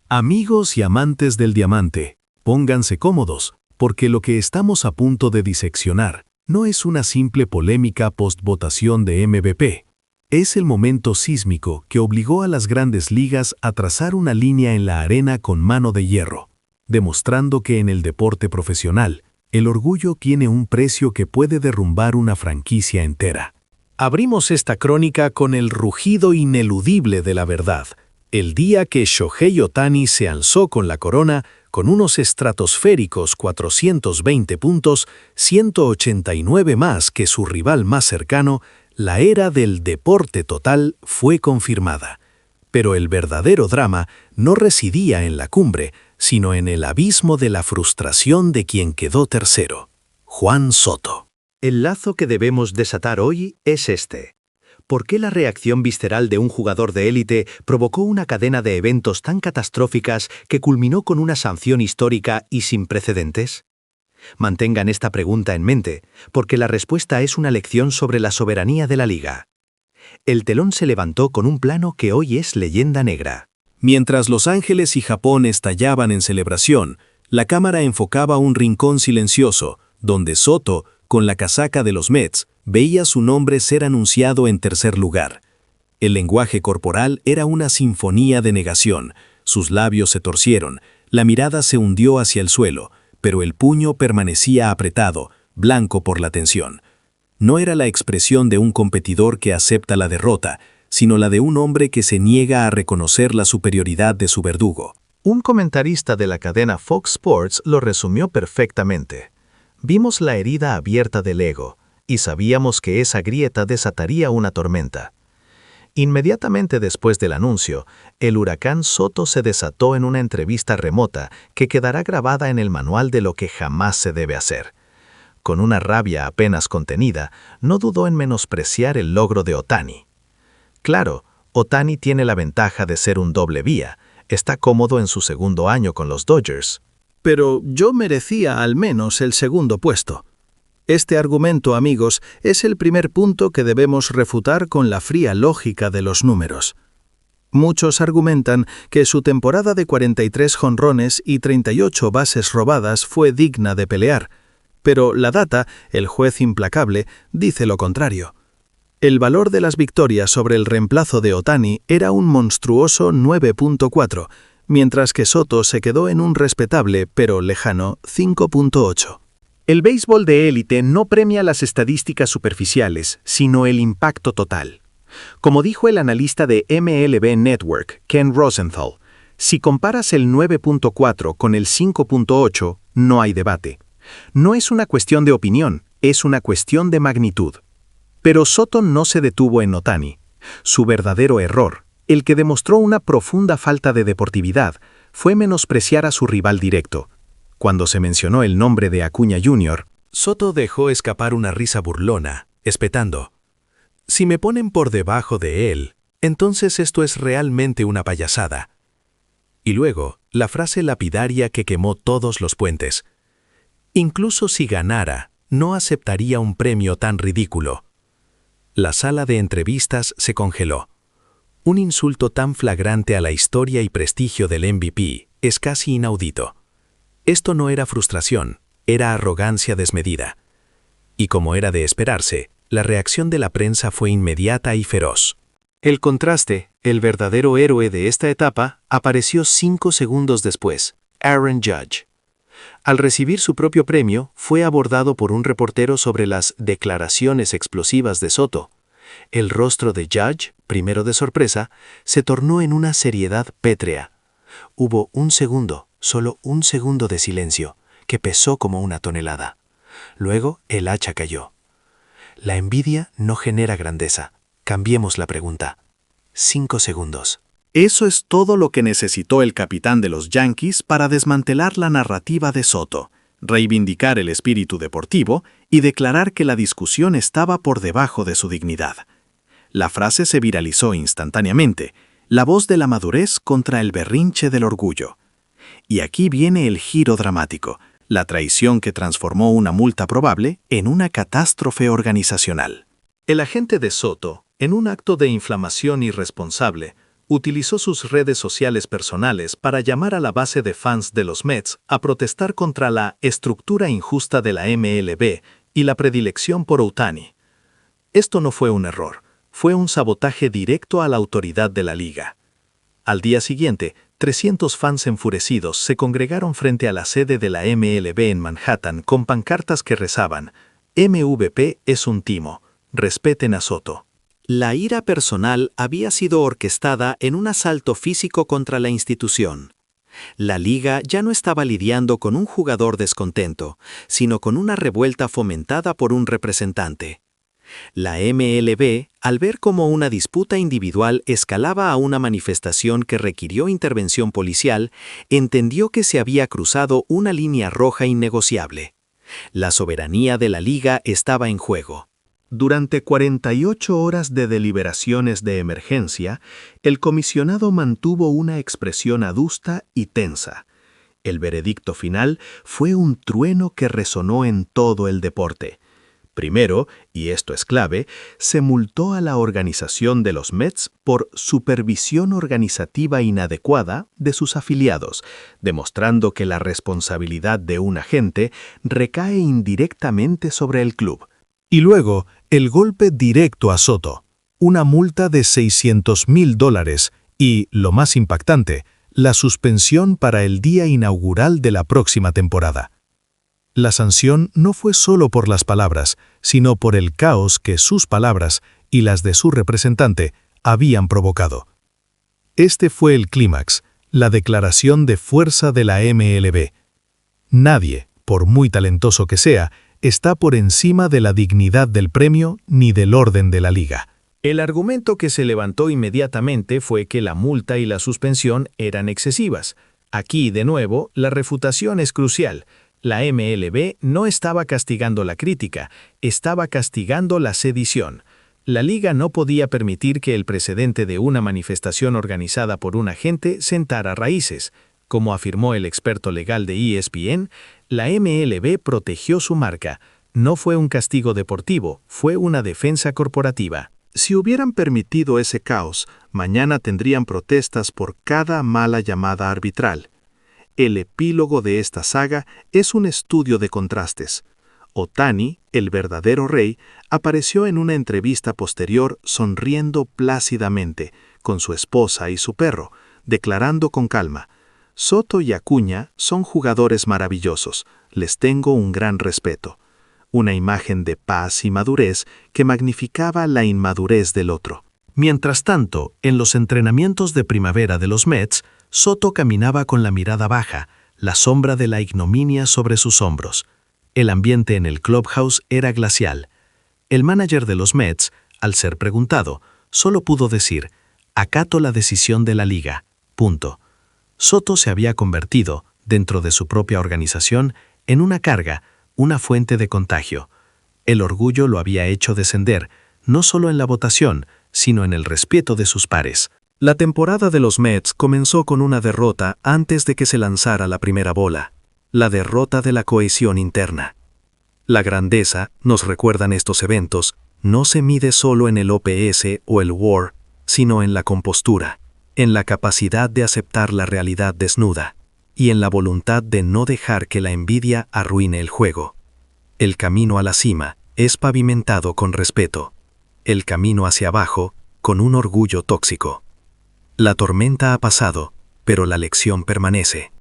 Amigos y amantes del diamante, pónganse cómodos, porque lo que estamos a punto de diseccionar no es una simple polémica post-votación de MVP. Es el momento sísmico que obligó a las grandes ligas a trazar una línea en la arena con mano de hierro, demostrando que en el deporte profesional, el orgullo tiene un precio que puede derrumbar una franquicia entera. Abrimos esta crónica con el rugido ineludible de la verdad. El día que Shohei Ohtani se alzó con la corona, con unos estratosféricos 420 puntos, 189 más que su rival más cercano, la era del deporte total fue confirmada. Pero el verdadero drama no residía en la cumbre, sino en el abismo de la frustración de quien quedó tercero, Juan Soto. El lazo que debemos desatar hoy es este. ¿Por qué la reacción visceral de un jugador de élite provocó una cadena de eventos tan catastróficas que culminó con una sanción histórica y sin precedentes? Mantengan esta pregunta en mente, porque la respuesta es una lección sobre la soberanía de la liga. El telón se levantó con un plano que hoy es leyenda negra. Mientras Los Ángeles y Japón estallaban en celebración, la cámara enfocaba un rincón silencioso, donde Soto, con la casaca de los Mets, veía su nombre ser anunciado en tercer lugar. El lenguaje corporal era una sinfonía de negación, sus labios se torcieron, la mirada se hundió hacia el suelo, pero el puño permanecía apretado, blanco por la tensión. No era la expresión de un competidor que acepta la derrota, sino la de un hombre que se niega a reconocer la superioridad de su verdugo. Un comentarista de la cadena Fox Sports lo resumió perfectamente. Vimos la herida abierta del ego, y sabíamos que esa grieta desataría una tormenta. Inmediatamente después del anuncio, el huracán Soto se desató en una entrevista remota que quedará grabada en el manual de lo que jamás se debe hacer. Con una rabia apenas contenida, no dudó en menospreciar el logro de Ohtani. Claro, Ohtani tiene la ventaja de ser un doble vía, está cómodo en su segundo año con los Dodgers. Pero yo merecía al menos el segundo puesto. Este argumento, amigos, es el primer punto que debemos refutar con la fría lógica de los números. Muchos argumentan que su temporada de 43 jonrones y 38 bases robadas fue digna de pelear, pero la data, el juez implacable, dice lo contrario. El valor de las victorias sobre el reemplazo de Ohtani era un monstruoso 9.4, mientras que Soto se quedó en un respetable pero lejano 5.8. El béisbol de élite no premia las estadísticas superficiales, sino el impacto total. Como dijo el analista de MLB Network, Ken Rosenthal, si comparas el 9.4 con el 5.8, no hay debate. No es una cuestión de opinión, es una cuestión de magnitud. Pero Soto no se detuvo en Ohtani. Su verdadero error, el que demostró una profunda falta de deportividad, fue menospreciar a su rival directo. Cuando se mencionó el nombre de Acuña Jr., Soto dejó escapar una risa burlona, espetando: «Si me ponen por debajo de él, entonces esto es realmente una payasada». Y luego, la frase lapidaria que quemó todos los puentes: «Incluso si ganara, no aceptaría un premio tan ridículo». La sala de entrevistas se congeló. Un insulto tan flagrante a la historia y prestigio del MVP es casi inaudito. Esto no era frustración, era arrogancia desmedida. Y como era de esperarse, la reacción de la prensa fue inmediata y feroz. El contraste, el verdadero héroe de esta etapa, apareció 5 segundos después, Aaron Judge. Al recibir su propio premio, fue abordado por un reportero sobre las declaraciones explosivas de Soto. El rostro de Judge, primero de sorpresa, se tornó en una seriedad pétrea. Hubo un segundo, solo un segundo de silencio, que pesó como una tonelada. Luego el hacha cayó. La envidia no genera grandeza. Cambiemos la pregunta. 5 segundos. Eso es todo lo que necesitó el capitán de los Yankees para desmantelar la narrativa de Soto, reivindicar el espíritu deportivo y declarar que la discusión estaba por debajo de su dignidad. La frase se viralizó instantáneamente, la voz de la madurez contra el berrinche del orgullo. Y aquí viene el giro dramático, la traición que transformó una multa probable en una catástrofe organizacional. El agente de Soto, en un acto de inflamación irresponsable, utilizó sus redes sociales personales para llamar a la base de fans de los Mets a protestar contra la estructura injusta de la MLB y la predilección por Ohtani. Esto no fue un error, fue un sabotaje directo a la autoridad de la liga. Al día siguiente, 300 fans enfurecidos se congregaron frente a la sede de la MLB en Manhattan con pancartas que rezaban: MVP es un timo, respeten a Soto. La ira personal había sido orquestada en un asalto físico contra la institución. La liga ya no estaba lidiando con un jugador descontento, sino con una revuelta fomentada por un representante. La MLB, al ver cómo una disputa individual escalaba a una manifestación que requirió intervención policial, entendió que se había cruzado una línea roja innegociable. La soberanía de la liga estaba en juego. Durante 48 horas de deliberaciones de emergencia, el comisionado mantuvo una expresión adusta y tensa. El veredicto final fue un trueno que resonó en todo el deporte. Primero, y esto es clave, se multó a la organización de los Mets por supervisión organizativa inadecuada de sus afiliados, demostrando que la responsabilidad de un agente recae indirectamente sobre el club. Y luego, el golpe directo a Soto, una multa de $600,000 y, lo más impactante, la suspensión para el día inaugural de la próxima temporada. La sanción no fue solo por las palabras, sino por el caos que sus palabras y las de su representante habían provocado. Este fue el clímax, la declaración de fuerza de la MLB. Nadie, por muy talentoso que sea, está por encima de la dignidad del premio ni del orden de la liga. El argumento que se levantó inmediatamente fue que la multa y la suspensión eran excesivas. Aquí, de nuevo, la refutación es crucial. La MLB no estaba castigando la crítica, estaba castigando la sedición. La liga no podía permitir que el precedente de una manifestación organizada por un agente sentara raíces. Como afirmó el experto legal de ESPN, la MLB protegió su marca. No fue un castigo deportivo, fue una defensa corporativa. Si hubieran permitido ese caos, mañana tendrían protestas por cada mala llamada arbitral. El epílogo de esta saga es un estudio de contrastes. Ohtani, el verdadero rey, apareció en una entrevista posterior sonriendo plácidamente, con su esposa y su perro, declarando con calma: Soto y Acuña son jugadores maravillosos, les tengo un gran respeto. Una imagen de paz y madurez que magnificaba la inmadurez del otro. Mientras tanto, en los entrenamientos de primavera de los Mets, Soto caminaba con la mirada baja, la sombra de la ignominia sobre sus hombros. El ambiente en el clubhouse era glacial. El manager de los Mets, al ser preguntado, solo pudo decir: acato la decisión de la liga. Punto. Soto se había convertido, dentro de su propia organización, en una carga, una fuente de contagio. El orgullo lo había hecho descender, no solo en la votación, sino en el respeto de sus pares. La temporada de los Mets comenzó con una derrota antes de que se lanzara la primera bola, la derrota de la cohesión interna. La grandeza, nos recuerdan estos eventos, no se mide solo en el OPS o el WAR, sino en la compostura, en la capacidad de aceptar la realidad desnuda, y en la voluntad de no dejar que la envidia arruine el juego. El camino a la cima es pavimentado con respeto, el camino hacia abajo con un orgullo tóxico. La tormenta ha pasado, pero la lección permanece.